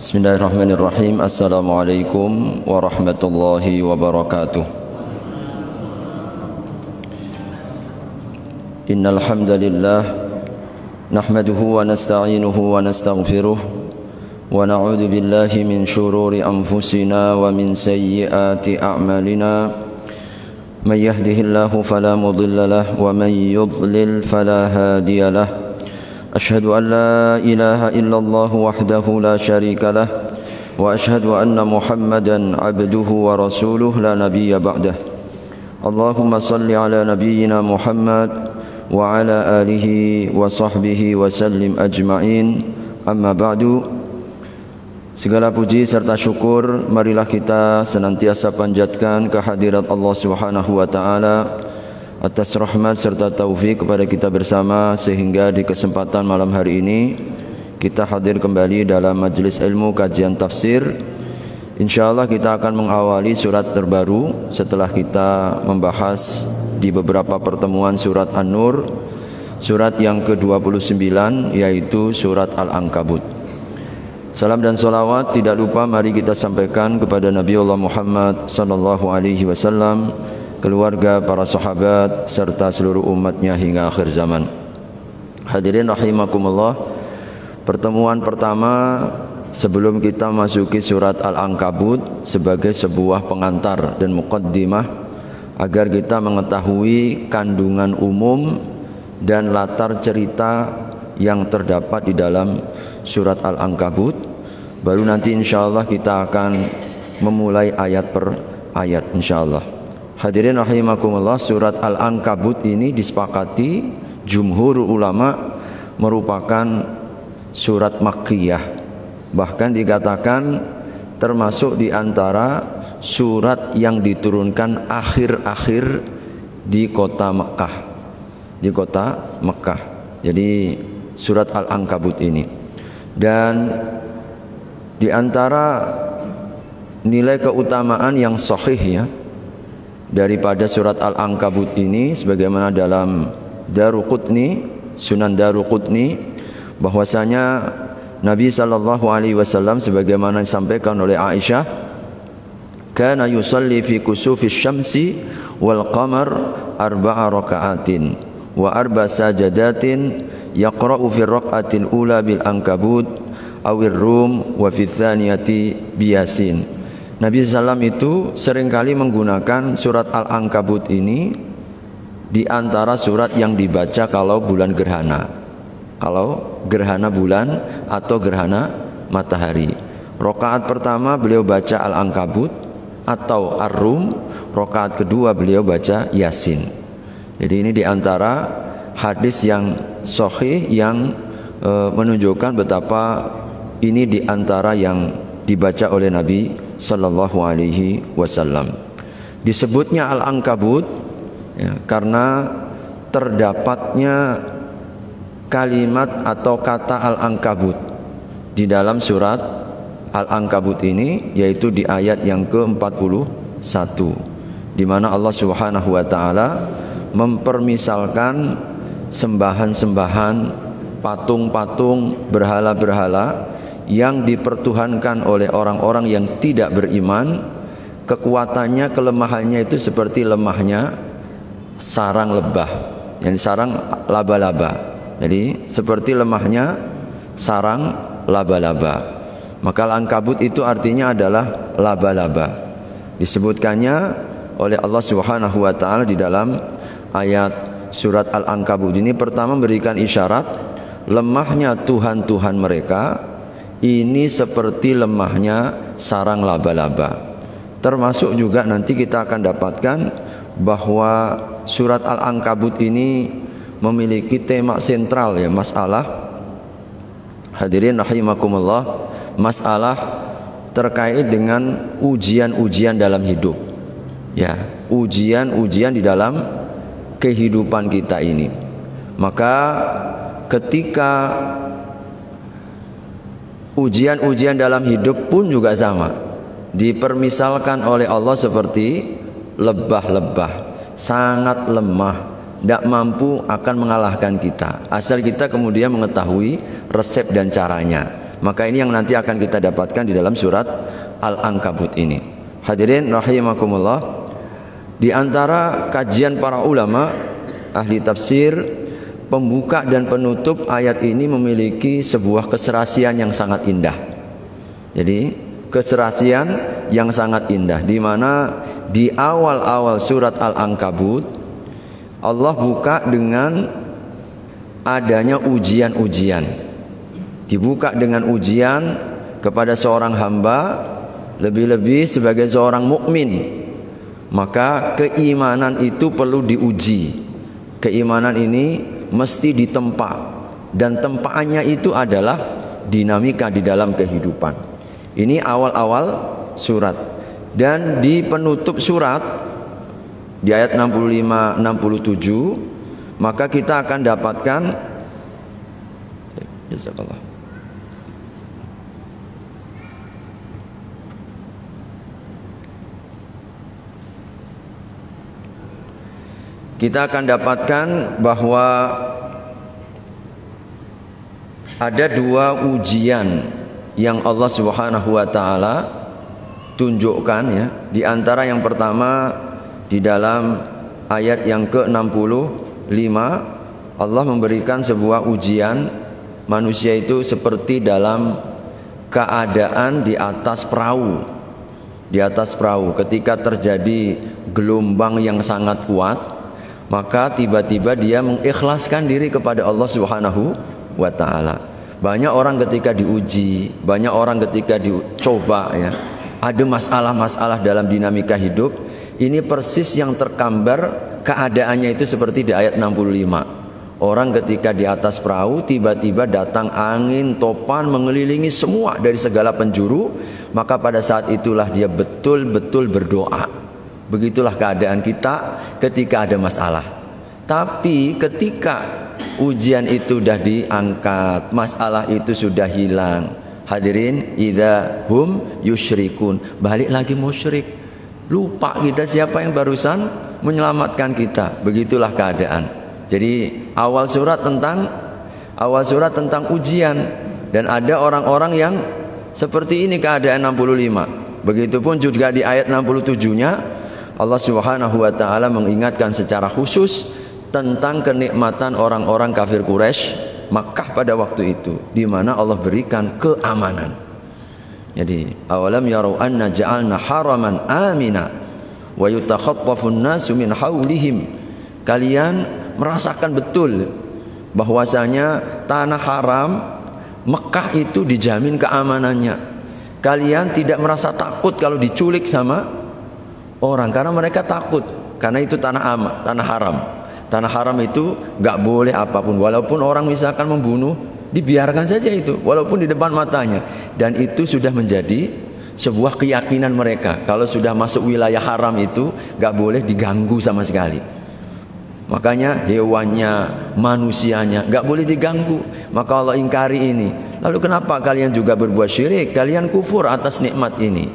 Bismillahirrahmanirrahim. Assalamualaikum warahmatullahi wabarakatuh. Innal hamdalillah nahmaduhu wa nasta'inuhu wa nastaghfiruh wa na'udzu billahi min shururi anfusina wa min sayyiati a'malina. May yahdihillahu fala mudilla lahu wa may yudlil fala hadiya lahu. أشهد أن لا إله إلا الله وحده لا شريك له وأشهد أن محمدا عبده ورسوله لا نبي بعده اللهم صل على نبينا محمد وعلى آله وصحبه وسلم أجمعين أما بعد. Segala puji serta syukur marilah kita senantiasa panjatkan kehadirat Allah Subhanahu wa taala atas rahmat serta taufik kepada kita bersama, sehingga di kesempatan malam hari ini kita hadir kembali dalam majelis ilmu kajian tafsir. InsyaAllah kita akan mengawali surat terbaru setelah kita membahas di beberapa pertemuan surat An-Nur, surat yang ke-29 yaitu surat Al-Ankabut. Salam dan salawat tidak lupa mari kita sampaikan kepada Nabi Allah Muhammad sallallahu alaihi wasallam, keluarga, para sahabat, serta seluruh umatnya hingga akhir zaman. Hadirin rahimakumullah, pertemuan pertama sebelum kita masuki surat Al-Ankabut sebagai sebuah pengantar dan muqaddimah agar kita mengetahui kandungan umum dan latar cerita yang terdapat di dalam surat Al-Ankabut. Baru nanti insyaallah kita akan memulai ayat per ayat insyaallah. Hadirin rahimakumullah, surat Al-Ankabut ini disepakati jumhur ulama merupakan surat Makkiyah. Bahkan dikatakan termasuk di antara surat yang diturunkan akhir-akhir di kota Mekah. Di kota Mekah. Jadi surat Al-Ankabut ini. Dan di antara nilai keutamaan yang sahih ya daripada surat Al-Ankabut ini, sebagaimana dalam Daruqutni, Sunan Daruqutni, bahwasanya Nabi sallallahu alaihi wasallam sebagaimana disampaikan oleh Aisyah, kana yusalli fi kusufis syamsi wal qamar arba'a raka'atin wa arba sajadatin yaqra'u fi raq'atil ula bil ankabut awir rum wa fi tsaniyati biyasin. Nabi SAW itu seringkali menggunakan surat Al-Ankabut ini di antara surat yang dibaca kalau bulan gerhana. Kalau gerhana bulan atau gerhana matahari. Rakaat pertama beliau baca Al-Ankabut atau Ar-Rum, rakaat kedua beliau baca Yasin. Jadi ini di antara hadis yang sahih yang menunjukkan betapa ini di antara yang dibaca oleh Nabi sallallahu alaihi wasallam. Disebutnya Al-Ankabut ya, karena terdapatnya kalimat atau kata Al-Ankabut di dalam surat Al-Ankabut ini, yaitu di ayat yang ke-41, di mana Allah Subhanahu wa taala mempermisalkan sembahan-sembahan, patung-patung, berhala-berhala yang dipertuhankan oleh orang-orang yang tidak beriman. Kekuatannya, kelemahannya itu seperti lemahnya sarang lebah, yang sarang laba-laba. Jadi seperti lemahnya sarang laba-laba. Maka Al-Ankabut itu artinya adalah laba-laba. Disebutkannya oleh Allah Subhanahu wa taala di dalam ayat surat Al-Ankabut ini, pertama memberikan isyarat lemahnya Tuhan-Tuhan mereka ini seperti lemahnya sarang laba-laba. Termasuk juga nanti kita akan dapatkan bahwa surat Al-Ankabut ini memiliki tema sentral ya, masalah, hadirin rahimakumullah, masalah terkait dengan ujian-ujian dalam hidup. Ya, ujian-ujian di dalam kehidupan kita ini. Maka ketika ujian-ujian dalam hidup pun juga sama, dipermisalkan oleh Allah seperti lebah-lebah, sangat lemah, tidak mampu akan mengalahkan kita, asal kita kemudian mengetahui resep dan caranya. Maka ini yang nanti akan kita dapatkan di dalam surat Al-Ankabut ini. Hadirin rahimakumullah, di antara kajian para ulama ahli tafsir, pembuka dan penutup ayat ini memiliki sebuah keserasian yang sangat indah. Jadi keserasian yang sangat indah, di mana di awal-awal surat Al-Ankabut Allah buka dengan adanya ujian-ujian. Dibuka dengan ujian kepada seorang hamba, lebih-lebih sebagai seorang mukmin. Maka keimanan itu perlu diuji. Keimanan ini mesti ditempa, dan tempaannya itu adalah dinamika di dalam kehidupan. Ini awal-awal surat. Dan di penutup surat di ayat 65-67 maka kita akan dapatkan jazakallah, kita akan dapatkan bahwa ada dua ujian yang Allah Subhanahu wa taala tunjukkan ya. Di antara yang pertama di dalam ayat yang ke-65 Allah memberikan sebuah ujian. Manusia itu seperti dalam keadaan di atas perahu. Di atas perahu ketika terjadi gelombang yang sangat kuat, maka tiba-tiba dia mengikhlaskan diri kepada Allah Subhanahu wa taala. Banyak orang ketika diuji, banyak orang ketika dicoba ya, ada masalah-masalah dalam dinamika hidup. Ini persis yang tergambar keadaannya itu seperti di ayat 65. Orang ketika di atas perahu tiba-tiba datang angin topan mengelilingi semua dari segala penjuru, maka pada saat itulah dia betul-betul berdoa. Begitulah keadaan kita ketika ada masalah. Tapi ketika ujian itu sudah diangkat, masalah itu sudah hilang, hadirin, idza hum yusyrikun, balik lagi musyrik. Lupa kita siapa yang barusan menyelamatkan kita. Begitulah keadaan. Jadi awal surat tentang ujian, dan ada orang-orang yang seperti ini keadaan 65. Begitupun juga di ayat 67-nya Allah Subhanahu wa taala mengingatkan secara khusus tentang kenikmatan orang-orang kafir Quraisy Makkah pada waktu itu, di mana Allah berikan keamanan. Jadi awalam yarau anna ja'alna haraman amina wa yutakhattafun nasu min haulihim. Kalian merasakan betul bahwasanya tanah haram Mekah itu dijamin keamanannya. Kalian tidak merasa takut kalau diculik sama orang, karena mereka takut, karena itu tanah haram. Tanah haram itu nggak boleh apapun, walaupun orang misalkan membunuh, dibiarkan saja itu, walaupun di depan matanya. Dan itu sudah menjadi sebuah keyakinan mereka, kalau sudah masuk wilayah haram itu nggak boleh diganggu sama sekali. Makanya hewannya, manusianya nggak boleh diganggu. Maka Allah ingkari ini. Lalu kenapa kalian juga berbuat syirik? Kalian kufur atas nikmat ini.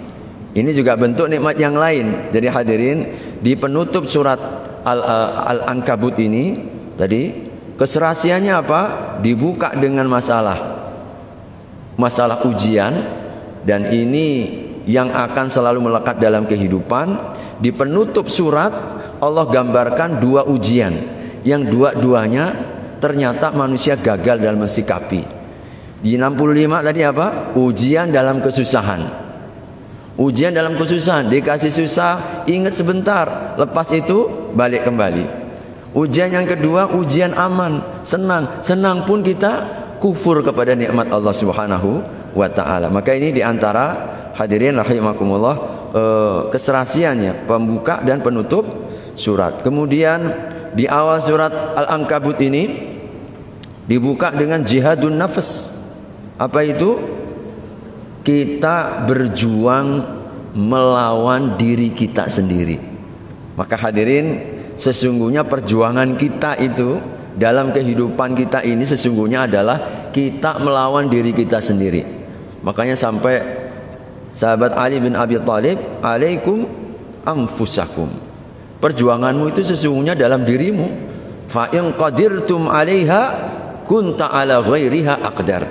Ini juga bentuk nikmat yang lain. Jadi hadirin, di penutup surat Al-Ankabut ini tadi keserasiannya apa? Dibuka dengan masalah ujian, dan ini yang akan selalu melekat dalam kehidupan. Di penutup surat Allah gambarkan dua ujian yang dua-duanya ternyata manusia gagal dalam mensikapi. Di 65 tadi apa? Ujian dalam kesusahan. Ujian dalam kesusahan, dikasih susah, ingat sebentar, lepas itu balik kembali. Ujian yang kedua, ujian aman, senang pun kita kufur kepada nikmat Allah Subhanahu wa taala. Maka ini diantara hadirin rahimakumullah keserasiannya, pembuka dan penutup surat. Kemudian di awal surat Al-Ankabut ini dibuka dengan jihadun nafs. Apa itu? Kita berjuang melawan diri kita sendiri. Maka hadirin, sesungguhnya perjuangan kita itu dalam kehidupan kita ini sesungguhnya adalah kita melawan diri kita sendiri. Makanya sampai sahabat Ali bin Abi Thalib, alaikum anfusakum, perjuanganmu itu sesungguhnya dalam dirimu. Fa in qadirtum 'alaiha kunta 'ala ghairiha aqdar.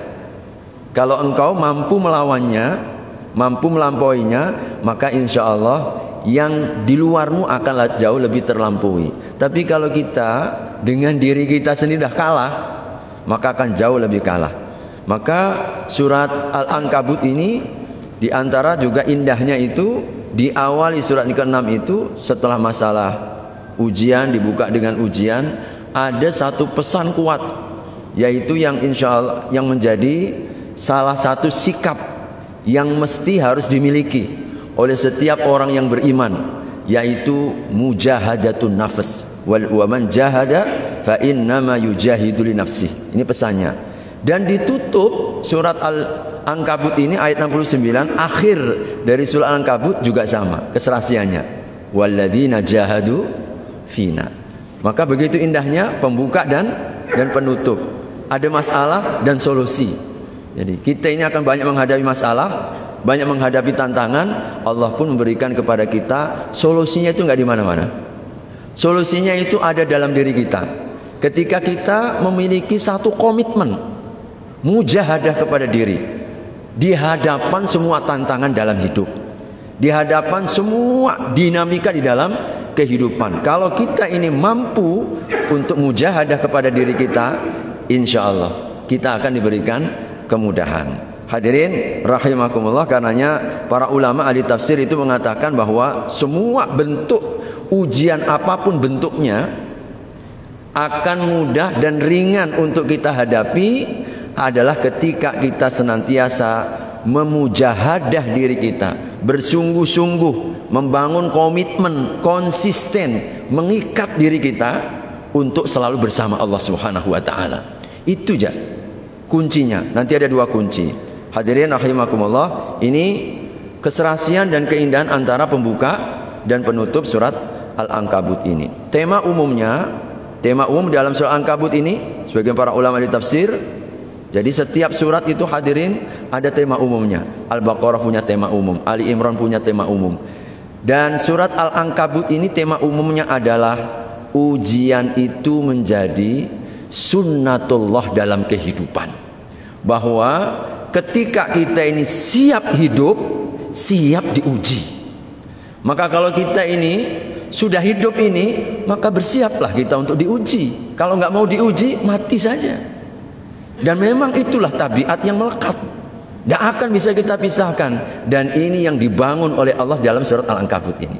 Kalau engkau mampu melawannya, mampu melampauinya, maka insya Allah yang di luarmu akan jauh lebih terlampaui. Tapi kalau kita dengan diri kita sendiri dah kalah, maka akan jauh lebih kalah. Maka surat Al-Ankabut ini diantara juga indahnya itu, diawali surat ke-6 itu setelah masalah ujian, dibuka dengan ujian, ada satu pesan kuat, yaitu yang insya Allah yang menjadi salah satu sikap yang mesti harus dimiliki oleh setiap orang yang beriman, yaitu mujahadatun nafs. Wa man jahada fa innama yujahidu li nafsihi. Ini pesannya. Dan ditutup surat Al-Ankabut ini ayat 69, akhir dari surat Al-Ankabut juga sama keserasiannya. Walladzina jahadu fina. Maka begitu indahnya pembuka dan penutup. Ada masalah dan solusi. Jadi kita ini akan banyak menghadapi masalah, banyak menghadapi tantangan. Allah pun memberikan kepada kita solusinya itu nggak di mana-mana. Solusinya itu ada dalam diri kita. Ketika kita memiliki satu komitmen, mujahadah kepada diri, di hadapan semua tantangan dalam hidup, di hadapan semua dinamika di dalam kehidupan. Kalau kita ini mampu untuk mujahadah kepada diri kita, insya Allah kita akan diberikan kemudahan. Hadirin rahimakumullah, karenanya para ulama ahli tafsir itu mengatakan bahwa semua bentuk ujian apapun bentuknya akan mudah dan ringan untuk kita hadapi adalah ketika kita senantiasa memujahadah diri kita, bersungguh-sungguh membangun komitmen konsisten, mengikat diri kita untuk selalu bersama Allah Subhanahu wa taala. Itu aja kuncinya. Nanti ada dua kunci. Hadirin rahimakumullah, ini keserasian dan keindahan antara pembuka dan penutup surat Al-Ankabut ini. Tema umumnya, tema umum dalam surat Al-Ankabut ini sebagian para ulama di tafsir, jadi setiap surat itu hadirin ada tema umumnya. Al-Baqarah punya tema umum, Ali Imran punya tema umum. Dan surat Al-Ankabut ini tema umumnya adalah ujian itu menjadi sunnatullah dalam kehidupan. Bahwa ketika kita ini siap hidup, siap diuji. Maka kalau kita ini sudah hidup ini, maka bersiaplah kita untuk diuji. Kalau nggak mau diuji, mati saja. Dan memang itulah tabiat yang melekat, tidak akan bisa kita pisahkan. Dan ini yang dibangun oleh Allah dalam surat Al-Ankabut ini.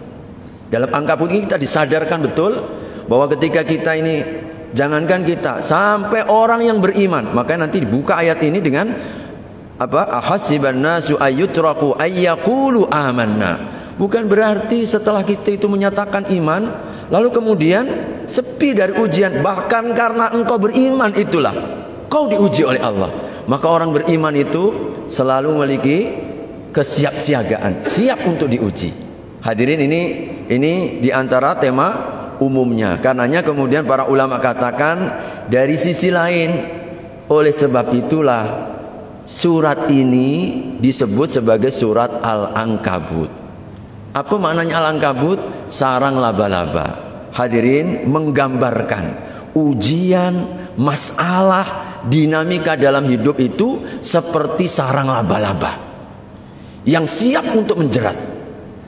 Dalam Ankabut ini kita disadarkan betul bahwa ketika kita ini, jangankan kita, sampai orang yang beriman, maka nanti dibuka ayat ini dengan apa? Ahasiban nasu ayyutraku ayyaqulu amanna. Bukan berarti setelah kita itu menyatakan iman, lalu kemudian sepi dari ujian. Bahkan karena engkau beriman itulah kau diuji oleh Allah. Maka orang beriman itu selalu memiliki kesiapsiagaan, siap untuk diuji. Hadirin, ini diantara tema umumnya. Karenanya kemudian para ulama katakan dari sisi lain, oleh sebab itulah surat ini disebut sebagai surat Al-Ankabut. Apa maknanya Al-Ankabut? Sarang laba-laba. Hadirin, menggambarkan ujian, masalah, dinamika dalam hidup itu seperti sarang laba-laba yang siap untuk menjerat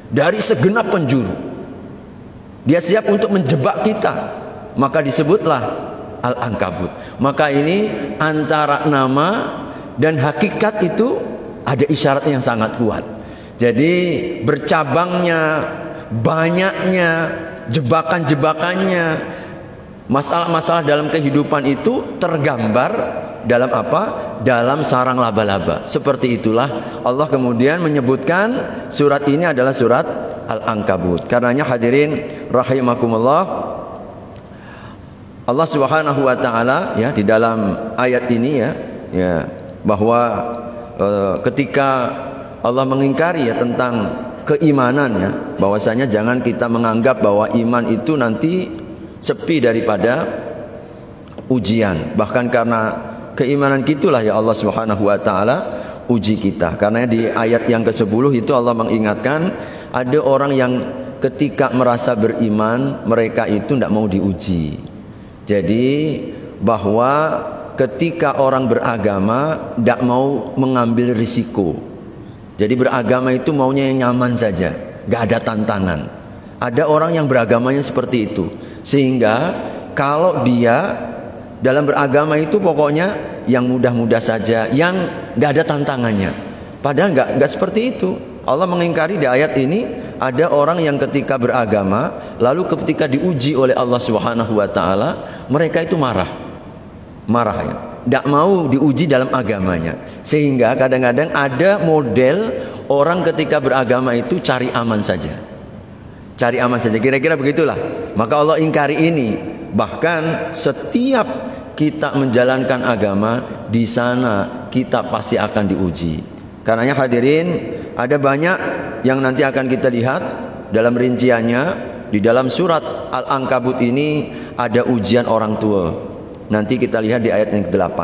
dari segenap penjuru. Dia siap untuk menjebak kita, maka disebutlah Al-Ankabut. Maka ini antara nama dan hakikat itu ada isyarat yang sangat kuat. Jadi bercabangnya, banyaknya, jebakan-jebakannya, masalah-masalah dalam kehidupan itu tergambar dalam apa? Dalam sarang laba-laba. Seperti itulah Allah kemudian menyebutkan surat ini adalah surat Al-Ankabut. Karenanya hadirin rahimakumullah, Allah Subhanahu wa taala ya di dalam ayat ini ya bahwa ketika Allah mengingkari ya tentang keimanan ya, bahwasanya jangan kita menganggap bahwa iman itu nanti sepi daripada ujian. Bahkan karena keimanan gitulah ya Allah Subhanahu wa taala uji kita. Karena di ayat yang ke-10 itu Allah mengingatkan ada orang yang ketika merasa beriman, mereka itu tidak mau diuji. Jadi bahwa ketika orang beragama tidak mau mengambil risiko. Jadi beragama itu maunya yang nyaman saja, nggak ada tantangan. Ada orang yang beragamanya seperti itu, sehingga kalau dia dalam beragama itu pokoknya yang mudah-mudah saja, yang nggak ada tantangannya. Padahal nggak seperti itu. Allah mengingkari di ayat ini, ada orang yang ketika beragama, lalu ketika diuji oleh Allah Subhanahu wa Ta'ala, mereka itu marah ya, tidak mau diuji dalam agamanya. Sehingga kadang-kadang ada model orang ketika beragama itu cari aman saja, kira-kira begitulah. Maka Allah ingkari ini. Bahkan setiap kita menjalankan agama, di sana kita pasti akan diuji. Karenanya hadirin, ada banyak yang nanti akan kita lihat dalam rinciannya. Di dalam surat Al-Ankabut ini ada ujian orang tua. Nanti kita lihat di ayat yang ke-8.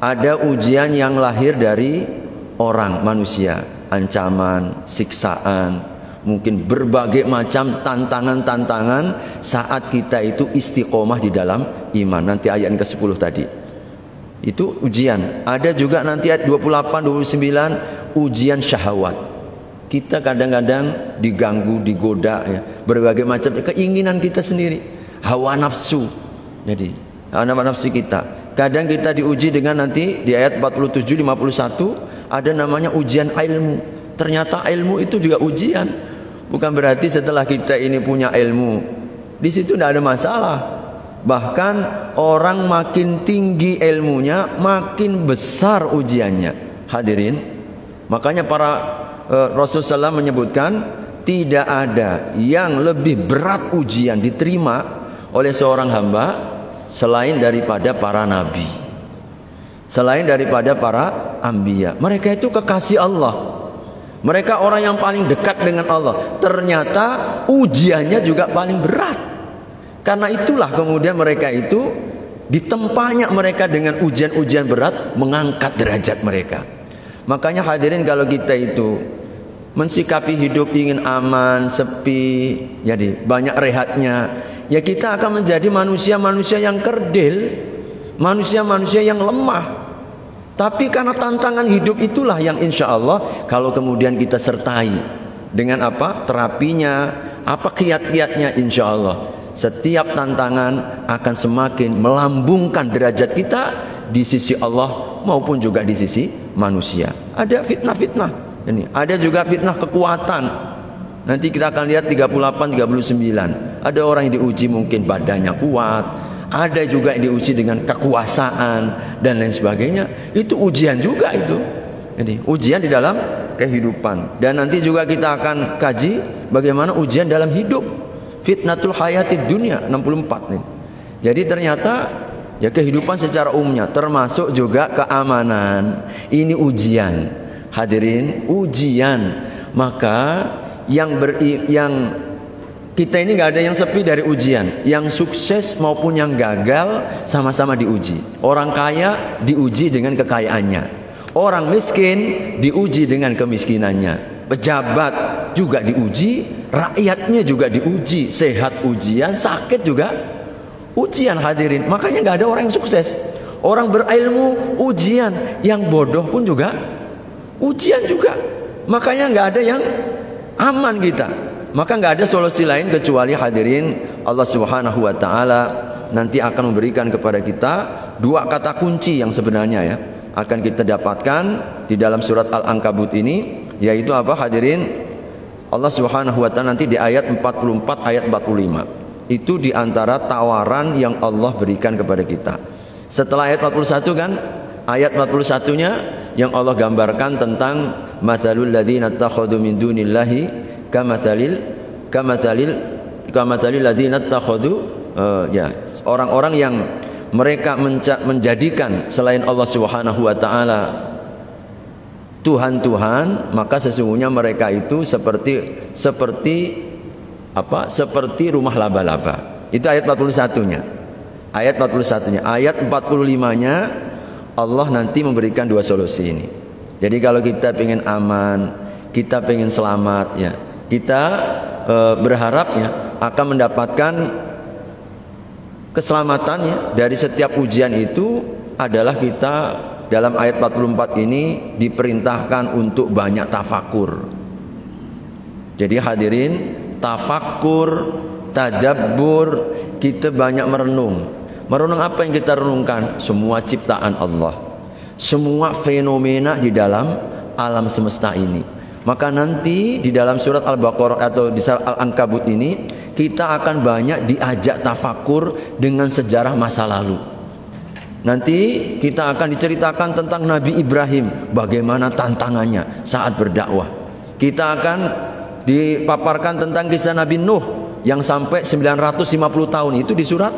Ada ujian yang lahir dari orang manusia, ancaman, siksaan, mungkin berbagai macam tantangan-tantangan saat kita itu istiqomah di dalam iman. Nanti ayat yang ke-10 tadi. Itu ujian. Ada juga nanti ayat 28, 29 ujian syahwat. Kita kadang-kadang diganggu, digoda ya, berbagai macam keinginan kita sendiri, hawa nafsu. Jadi hawa nafsu kita. Kadang kita diuji dengan nanti di ayat 47, 51 ada namanya ujian ilmu. Ternyata ilmu itu juga ujian. Bukan berarti setelah kita ini punya ilmu, di situ tidak ada masalah. Bahkan orang makin tinggi ilmunya, makin besar ujiannya. Hadirin, makanya para Rasulullah SAW menyebutkan tidak ada yang lebih berat ujian diterima oleh seorang hamba selain daripada para nabi, selain daripada para anbiya. Mereka itu kekasih Allah. Mereka orang yang paling dekat dengan Allah. Ternyata ujiannya juga paling berat. Karena itulah kemudian mereka itu ditempanya mereka dengan ujian-ujian berat, mengangkat derajat mereka. Makanya hadirin, kalau kita itu mensikapi hidup ingin aman, sepi, jadi banyak rehatnya, ya kita akan menjadi manusia-manusia yang kerdil, manusia-manusia yang lemah. Tapi karena tantangan hidup itulah yang insya Allah kalau kemudian kita sertai dengan apa? Terapinya, apa kiat-kiatnya, insya Allah setiap tantangan akan semakin melambungkan derajat kita di sisi Allah maupun juga di sisi manusia. Ada fitnah-fitnah. Ini ada juga fitnah kekuatan. Nanti kita akan lihat 38, 39. Ada orang yang diuji mungkin badannya kuat, ada juga yang diuji dengan kekuasaan dan lain sebagainya. Itu ujian juga itu. Jadi ujian di dalam kehidupan. Dan nanti juga kita akan kaji bagaimana ujian dalam hidup. Fitnatul hayatid dunia 64 nih. Jadi ternyata ya kehidupan secara umumnya termasuk juga keamanan. Ini ujian. Hadirin, ujian. Maka yang kita ini nggak ada yang sepi dari ujian. Yang sukses maupun yang gagal sama-sama diuji. Orang kaya diuji dengan kekayaannya, orang miskin diuji dengan kemiskinannya, pejabat juga diuji, rakyatnya juga diuji, sehat ujian, sakit juga ujian. Hadirin, makanya nggak ada orang yang sukses. Orang berilmu ujian, yang bodoh pun juga ujian juga. Makanya nggak ada yang aman kita. Maka nggak ada solusi lain kecuali hadirin Allah Subhanahu wa Ta'ala nanti akan memberikan kepada kita dua kata kunci yang sebenarnya ya akan kita dapatkan di dalam surat Al-Ankabut ini, yaitu apa hadirin? Allah Subhanahu wa Ta'ala nanti di ayat 44 ayat 45 itu diantara tawaran yang Allah berikan kepada kita. Setelah ayat 41 kan, ayat 41-nya yang Allah gambarkan tentang mathalul ladzina takhadhu min dunillahi kamathalil ladzina takhadhu, ya, orang-orang yang mereka menjadikan selain Allah Subhanahu wa Ta'ala Tuhan-Tuhan, maka sesungguhnya mereka itu seperti rumah laba-laba. Itu ayat 41-nya. Ayat 41-nya. Ayat 45-nya Allah nanti memberikan dua solusi ini. Jadi kalau kita pengen aman, kita pengen selamat ya, kita berharapnya akan mendapatkan keselamatannya dari setiap ujian itu adalah kita dalam ayat 44 ini diperintahkan untuk banyak tafakur. Jadi hadirin, tafakur, tadabbur, kita banyak merenung. Merenung apa yang kita renungkan? Semua ciptaan Allah, semua fenomena di dalam alam semesta ini. Maka nanti di dalam surat Al-Baqarah atau di surat Al-Ankabut ini kita akan banyak diajak tafakur dengan sejarah masa lalu. Nanti kita akan diceritakan tentang Nabi Ibrahim, bagaimana tantangannya saat berdakwah. Kita akan dipaparkan tentang kisah Nabi Nuh yang sampai 950 tahun, itu di surat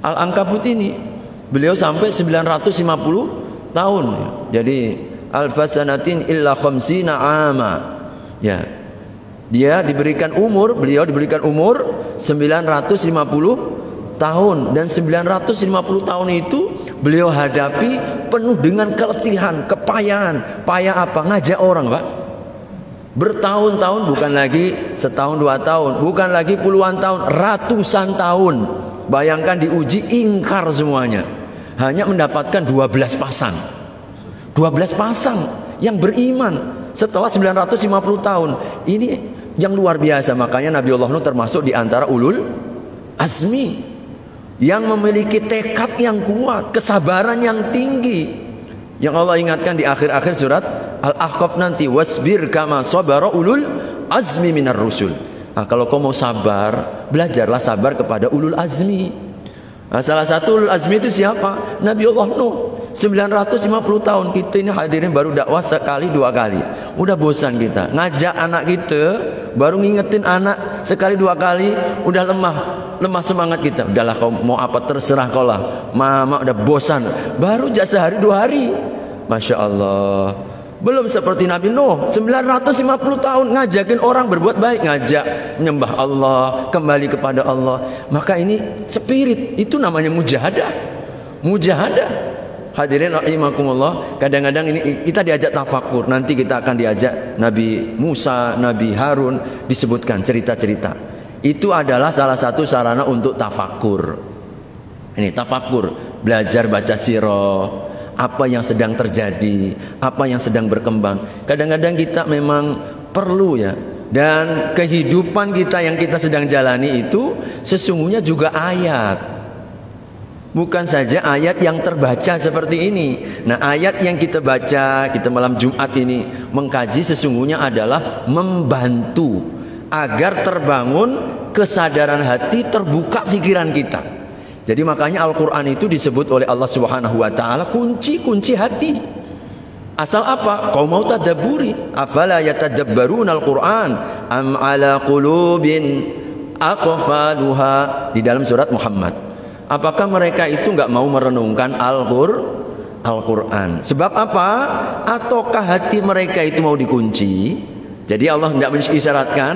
Al-Ankabut ini. Beliau sampai 950 tahun. Jadi alfasanatin illa khamsina ama. Ya. Dia diberikan umur, beliau diberikan umur 950 tahun, dan 950 tahun itu beliau hadapi penuh dengan keletihan, kepayahan. Payah apa? Ngajak orang, Pak. Bertahun-tahun, bukan lagi setahun dua tahun, bukan lagi puluhan tahun, ratusan tahun. Bayangkan diuji, ingkar semuanya. Hanya mendapatkan 12 pasang. 12 pasang yang beriman setelah 950 tahun. Ini yang luar biasa. Makanya Nabi Allah Nuh termasuk di antara ulul azmi, yang memiliki tekad yang kuat, kesabaran yang tinggi. Yang Allah ingatkan di akhir-akhir surat Al-Ahqaf nanti, wasbir kama sabara ulul azmi minar rusul. Nah, kalau kau mau sabar, belajarlah sabar kepada ulul azmi. Nah, salah satu ulul azmi itu siapa? Nabi Allah Nuh. 950 tahun. Kita ini hadirin baru dakwah sekali dua kali, udah bosan kita. Ngajak anak kita, baru ngingetin anak sekali dua kali, udah lemah semangat kita. Udahlah, kau mau apa terserah kau lah, mama udah bosan. Baru jak sehari dua hari, Masya Allah. Belum seperti Nabi Nuh, 950 tahun ngajakin orang berbuat baik, ngajak menyembah Allah, kembali kepada Allah. Maka ini spirit, itu namanya mujahadah. Mujahadah. Hadirin rahimakumullah, kadang-kadang ini kita diajak tafakur. Nanti kita akan diajak Nabi Musa, Nabi Harun, disebutkan cerita-cerita. Itu adalah salah satu sarana untuk tafakur. Ini tafakur, belajar baca sirah, apa yang sedang terjadi, apa yang sedang berkembang. Kadang-kadang kita memang perlu ya. Dan kehidupan kita yang kita sedang jalani itu sesungguhnya juga ayat. Bukan saja ayat yang terbaca seperti ini. Nah, ayat yang kita baca, kita malam Jumat ini mengkaji, sesungguhnya adalah membantu agar terbangun kesadaran hati, terbuka pikiran kita. Jadi makanya Al-Quran itu disebut oleh Allah Subhanahu wa ta'ala kunci-kunci hati. Asal apa? Kau mau tadabburi. Afala yatadabbaruna Al-Quran am ala qulubin aqfaluha, di dalam surat Muhammad. Apakah mereka itu nggak mau merenungkan Al-Quran? Sebab apa? Ataukah hati mereka itu mau dikunci? Jadi Allah tidak mengisyaratkan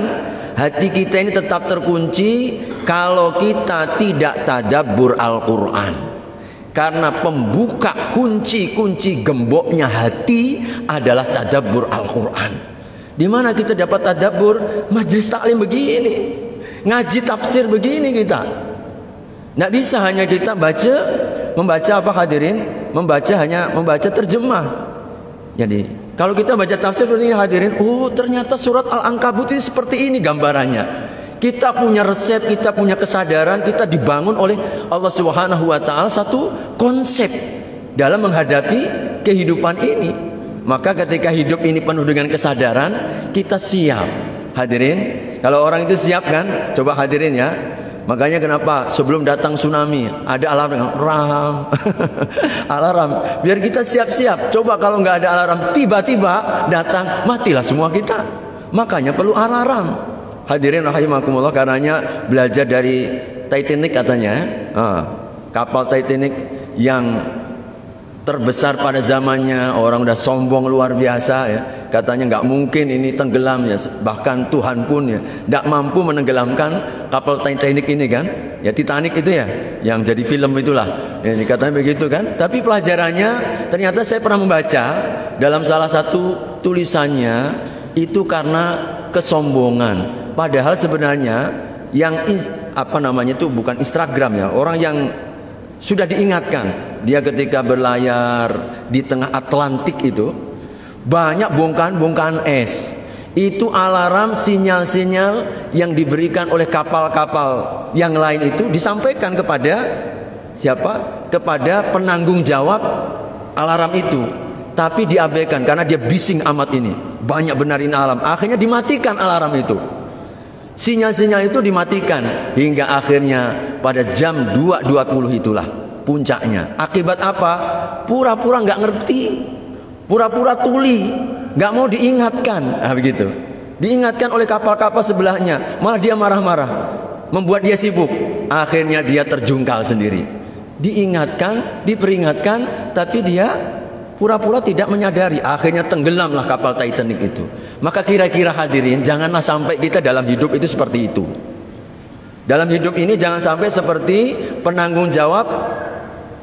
hati kita ini tetap terkunci kalau kita tidak tadabbur Al-Quran. Karena pembuka kunci-kunci gemboknya hati adalah tadabbur Al-Quran. Di mana kita dapat tadabbur? Majelis taklim begini, ngaji tafsir begini kita. Nggak bisa hanya kita membaca apa hadirin? Hanya membaca terjemah. Jadi kalau kita baca tafsir seperti ini hadirin, oh ternyata surat Al-Ankabut ini seperti ini gambarannya. Kita punya resep, kita punya kesadaran, kita dibangun oleh Allah Subhanahu wa ta'ala satu konsep dalam menghadapi kehidupan ini. Maka ketika hidup ini penuh dengan kesadaran, kita siap. Hadirin, kalau orang itu siap kan? Coba hadirin ya. Makanya kenapa sebelum datang tsunami ada alarm, alarm, biar kita siap-siap. Coba kalau nggak ada alarm, tiba-tiba datang, matilah semua kita. Makanya perlu alarm. Hadirin rahimakumullah, karenanya belajar dari Titanic katanya, kapal Titanic yang terbesar pada zamannya, orang udah sombong luar biasa ya. Katanya nggak mungkin ini tenggelam ya, bahkan Tuhan pun ya nggak mampu menenggelamkan kapal Titanic ini kan, ya Titanic itu ya, yang jadi film itulah, ya, katanya begitu kan. Tapi pelajarannya ternyata saya pernah membaca dalam salah satu tulisannya itu karena kesombongan. Padahal sebenarnya yang apa namanya itu bukan Instagram ya, orang yang sudah diingatkan dia ketika berlayar di tengah Atlantik itu banyak bongkahan-bongkahan es. Itu alarm, sinyal-sinyal yang diberikan oleh kapal-kapal yang lain itu disampaikan kepada siapa? Kepada penanggung jawab alarm itu. Tapi diabaikan karena dia bising amat ini. Banyak benarin alarm. Akhirnya dimatikan alarm itu. Sinyal-sinyal itu dimatikan. Hingga akhirnya pada jam 2.20 itulah puncaknya. Akibat apa? Pura-pura nggak ngerti. Pura-pura tuli. Nggak mau diingatkan. Nah, begitu. Diingatkan oleh kapal-kapal sebelahnya. Malah dia marah-marah. Membuat dia sibuk. Akhirnya dia terjungkal sendiri. Diingatkan, diperingatkan, tapi dia pura-pura tidak menyadari. Akhirnya tenggelamlah kapal Titanic itu. Maka kira-kira hadirin, janganlah sampai kita dalam hidup itu seperti itu. Dalam hidup ini jangan sampai seperti penanggung jawab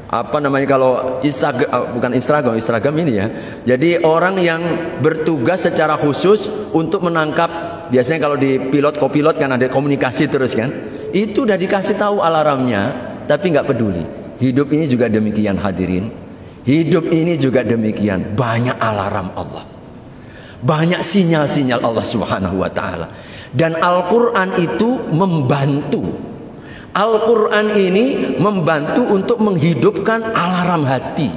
apa namanya kalau Instagram ini ya. Jadi orang yang bertugas secara khusus untuk menangkap, biasanya kalau di pilot kopilot kan ada komunikasi terus kan. Itu udah dikasih tahu alarmnya, tapi nggak peduli. Hidup ini juga demikian hadirin. Hidup ini juga demikian. Banyak alarm Allah. Banyak sinyal-sinyal Allah Subhanahu wa taala. Dan Al-Qur'an itu membantu. Al-Quran ini membantu untuk menghidupkan alarm hati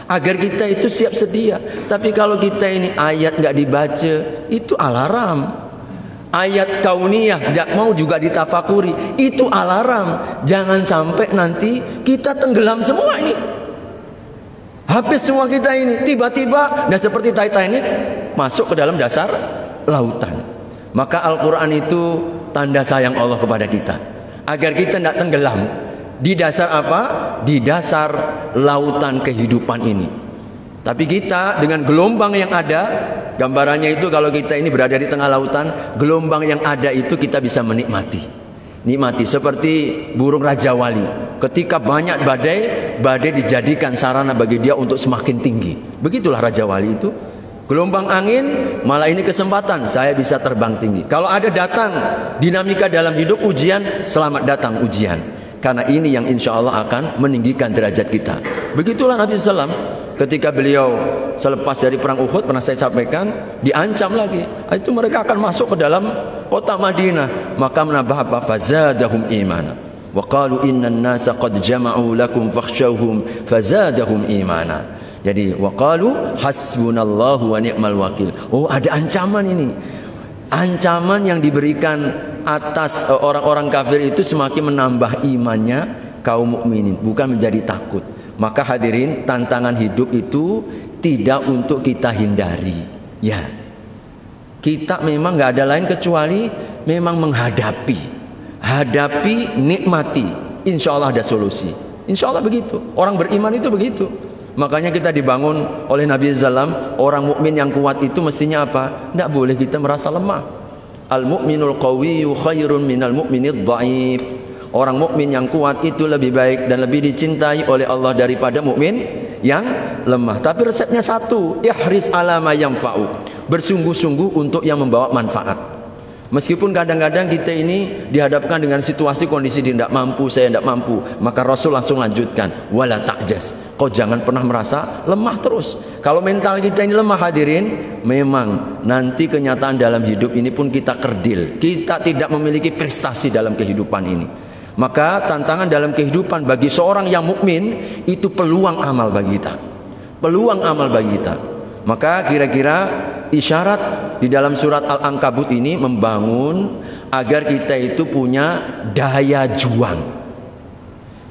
agar kita itu siap sedia. Tapi kalau kita ini ayat nggak dibaca, itu alarm. Ayat kauniyah nggak mau juga ditafakuri, itu alarm. Jangan sampai nanti kita tenggelam semua ini. Habis semua kita ini, tiba-tiba dan seperti Titanic masuk ke dalam dasar lautan. Maka Al-Quran itu tanda sayang Allah kepada kita, agar kita tidak tenggelam di dasar apa? Di dasar lautan kehidupan ini. Tapi kita dengan gelombang yang ada, gambarannya itu kalau kita ini berada di tengah lautan, gelombang yang ada itu kita bisa menikmati. Nikmati seperti burung Raja Wali. Ketika banyak badai, badai dijadikan sarana bagi dia untuk semakin tinggi. Begitulah Raja Wali itu. Gelombang angin, malah ini kesempatan saya bisa terbang tinggi. Kalau ada datang dinamika dalam hidup ujian, selamat datang ujian. Karena ini yang insya Allah akan meninggikan derajat kita. Begitulah Nabi SAW. Ketika beliau selepas dari perang Uhud, pernah saya sampaikan, diancam lagi. Itu mereka akan masuk ke dalam kota Madinah. Maka menambah apa? Fazadahum imana. Wa qalu innan nasa qad jama'u lakum fakhshawhum fazadahum imana. Jadi waqalu hasbunallahu wa ni'mal wakil. Oh, ada ancaman ini. Ancaman yang diberikan atas orang-orang kafir itu semakin menambah imannya kaum mukminin, bukan menjadi takut. Maka hadirin, tantangan hidup itu tidak untuk kita hindari. Ya. Kita memang nggak ada lain kecuali memang menghadapi. Hadapi, nikmati. Insya Allah ada solusi. Insya Allah begitu. Orang beriman itu begitu. Makanya kita dibangun oleh Nabi SAW. Orang mukmin yang kuat itu mestinya apa? Tidak boleh kita merasa lemah. Al-mu'minul qawiyyu khairun minal mu'minid dha'if. Orang mukmin yang kuat itu lebih baik dan lebih dicintai oleh Allah daripada mukmin yang lemah. Tapi resepnya satu, ihris ala ma yanfa'u. Bersungguh-sungguh untuk yang membawa manfaat. Meskipun kadang-kadang kita ini dihadapkan dengan situasi kondisi tidak mampu, saya tidak mampu, maka Rasul langsung lanjutkan, wala ta'jas. Kau jangan pernah merasa lemah terus. Kalau mental kita ini lemah hadirin, memang nanti kenyataan dalam hidup ini pun kita kerdil. Kita tidak memiliki prestasi dalam kehidupan ini. Maka tantangan dalam kehidupan bagi seorang yang mukmin itu peluang amal bagi kita. Peluang amal bagi kita. Maka kira-kira isyarat di dalam surat Al-Ankabut ini membangun agar kita itu punya daya juang.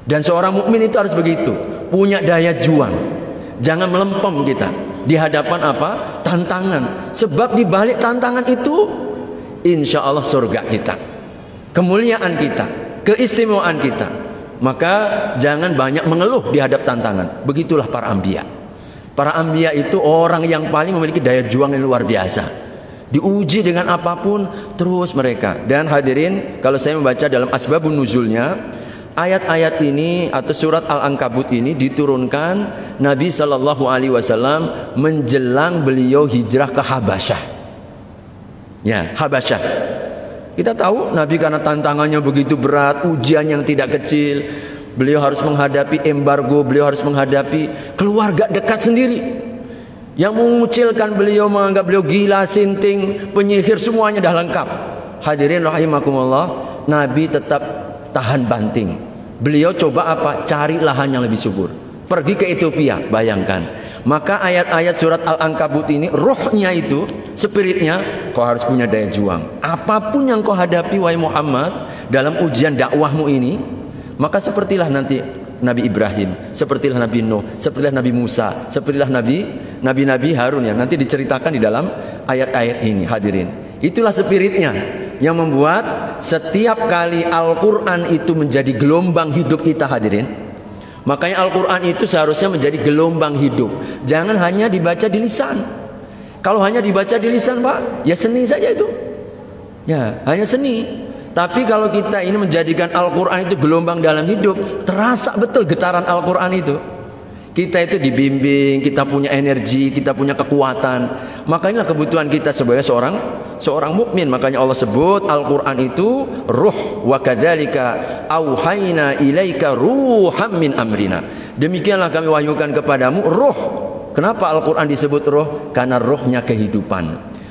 Dan seorang mukmin itu harus begitu, punya daya juang. Jangan melempem kita di hadapan apa? Tantangan. Sebab di balik tantangan itu insya Allah surga kita, kemuliaan kita, keistimewaan kita. Maka jangan banyak mengeluh di hadap tantangan. Begitulah para anbiya. Para anbiya itu orang yang paling memiliki daya juang yang luar biasa. Diuji dengan apapun terus mereka. Dan hadirin, kalau saya membaca dalam asbabun nuzulnya, ayat-ayat ini atau surat Al-Ankabut ini diturunkan Nabi SAW menjelang beliau hijrah ke Habasyah. Ya, Habasyah. Kita tahu Nabi karena tantangannya begitu berat, ujian yang tidak kecil, Beliau harus menghadapi embargo, beliau harus menghadapi keluarga dekat sendiri yang mengucilkan beliau, menganggap beliau gila, sinting, penyihir, semuanya dah lengkap. Hadirin rahimakumullah, Nabi tetap tahan banting. Beliau coba apa? Cari lahan yang lebih subur. Pergi ke Ethiopia, bayangkan. Maka ayat-ayat surat Al-Ankabut ini, rohnya itu, spiritnya, kau harus punya daya juang. Apapun yang kau hadapi, wahai Muhammad, dalam ujian dakwahmu ini, maka sepertilah nanti Nabi Ibrahim, sepertilah Nabi Nuh, sepertilah Nabi Musa, sepertilah Nabi Harun yang nanti diceritakan di dalam ayat-ayat ini. Hadirin, itulah spiritnya yang membuat setiap kali Al-Quran itu menjadi gelombang hidup kita. Hadirin, makanya Al-Quran itu seharusnya menjadi gelombang hidup. Jangan hanya dibaca di lisan. Kalau hanya dibaca di lisan, Pak, ya seni saja itu. Ya, hanya seni. Tapi kalau kita ini menjadikan Al-Quran itu gelombang dalam hidup, terasa betul getaran Al-Quran itu. Kita itu dibimbing, kita punya energi, kita punya kekuatan. Makanya kebutuhan kita sebagai seorang mukmin. Makanya Allah sebut Al-Quran itu ruh, wa kadzalika auhayna ilaika ruham min amrina. Demikianlah kami wahyukan kepadamu ruh. Kenapa Al-Quran disebut ruh? Karena ruhnya kehidupan.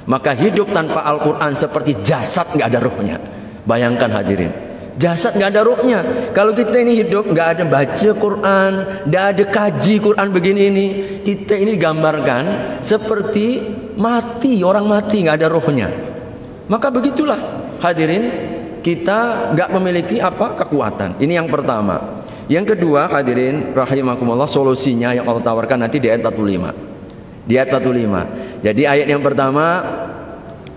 Maka hidup tanpa Al-Quran seperti jasad nggak ada ruhnya. Bayangkan hadirin, jasad nggak ada ruhnya. Kalau kita ini hidup nggak ada baca Quran, nggak ada kaji Quran begini ini, kita ini digambarkan seperti mati, orang mati nggak ada ruhnya. Maka begitulah hadirin, kita nggak memiliki apa? Kekuatan. Ini yang pertama. Yang kedua hadirin rahimakumullah, solusinya yang Allah tawarkan nanti di ayat 45. Di ayat 45. Jadi ayat yang pertama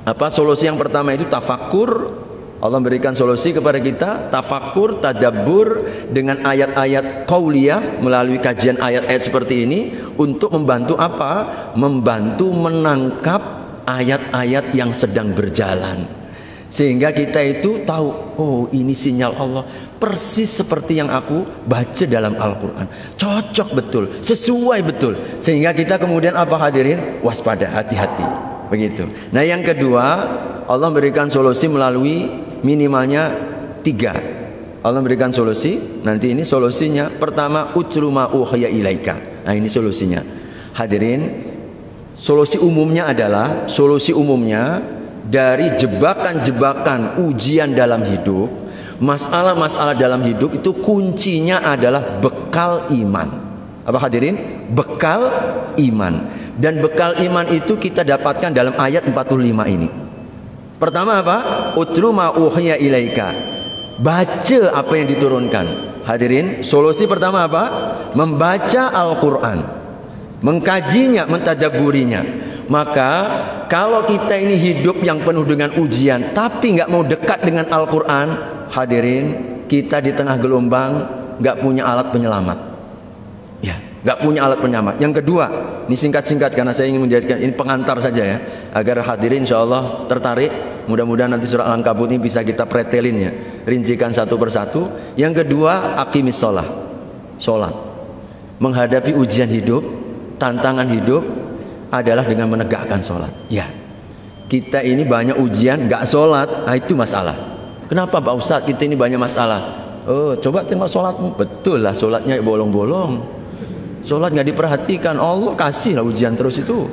apa? Solusi yang pertama itu tafakur. Allah memberikan solusi kepada kita, tafakur, tadabbur dengan ayat-ayat qauliyah, melalui kajian ayat-ayat seperti ini untuk membantu apa? Membantu menangkap ayat-ayat yang sedang berjalan. Sehingga kita itu tahu, oh ini sinyal Allah, persis seperti yang aku baca dalam Al-Quran. Cocok betul, sesuai betul. Sehingga kita kemudian apa hadirin? Waspada, hati-hati. Begitu. Nah yang kedua, Allah memberikan solusi melalui minimalnya 3. Allah memberikan solusi. Nanti ini solusinya. Pertama, utlu ma uhiya ilaika. Nah ini solusinya. Hadirin, solusi umumnya adalah, solusi umumnya dari jebakan-jebakan ujian dalam hidup, masalah-masalah dalam hidup itu kuncinya adalah bekal iman. Apa hadirin? Bekal iman. Dan bekal iman itu kita dapatkan dalam ayat 45 ini. Pertama apa? Utlu ma uhiya ilaika. Baca apa yang diturunkan. Hadirin, solusi pertama apa? Membaca Al-Quran, mengkajinya, mentadabburinya. Maka kalau kita ini hidup yang penuh dengan ujian tapi nggak mau dekat dengan Al-Quran, hadirin, kita di tengah gelombang nggak punya alat penyelamat. Ya, nggak punya alat penyelamat. Yang kedua, ini singkat-singkat karena saya ingin menjadikan ini pengantar saja ya, agar hadirin insya Allah tertarik. Mudah-mudahan nanti surah Al-Ankabut ini bisa kita pretelin ya, rincikan satu persatu. Yang kedua, aqimis sholah, sholat. Menghadapi ujian hidup, tantangan hidup adalah dengan menegakkan sholat. Ya, kita ini banyak ujian nggak sholat, nah itu masalah. Kenapa Pak Ustadz kita ini banyak masalah? Oh, coba tengok sholatmu. Betul lah, sholatnya bolong-bolong. Sholat nggak diperhatikan, Allah kasih lah ujian terus itu.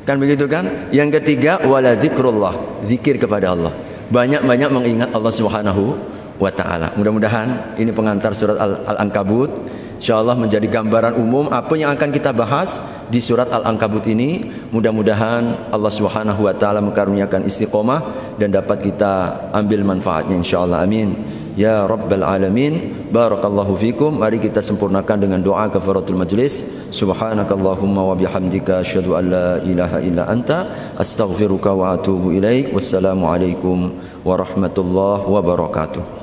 Kan begitu kan? Yang ketiga, wala dzikrullah, zikir kepada Allah. Banyak-banyak mengingat Allah Subhanahu wa taala. Mudah-mudahan ini pengantar surat Al-Ankabut. Insyaallah menjadi gambaran umum apa yang akan kita bahas di surat Al-Ankabut ini. Mudah-mudahan Allah Subhanahu wa taala mengaruniakan istiqomah dan dapat kita ambil manfaatnya insyaallah. Amin. Ya Rabbal Alamin. Barakallahu fikum. Mari kita sempurnakan dengan doa kafaratul majlis. Subhanakallahumma wa bihamdika asyhadu an la ilaha illa anta astaghfiruka wa atubu ilaik. Wassalamualaikum warahmatullahi wabarakatuh.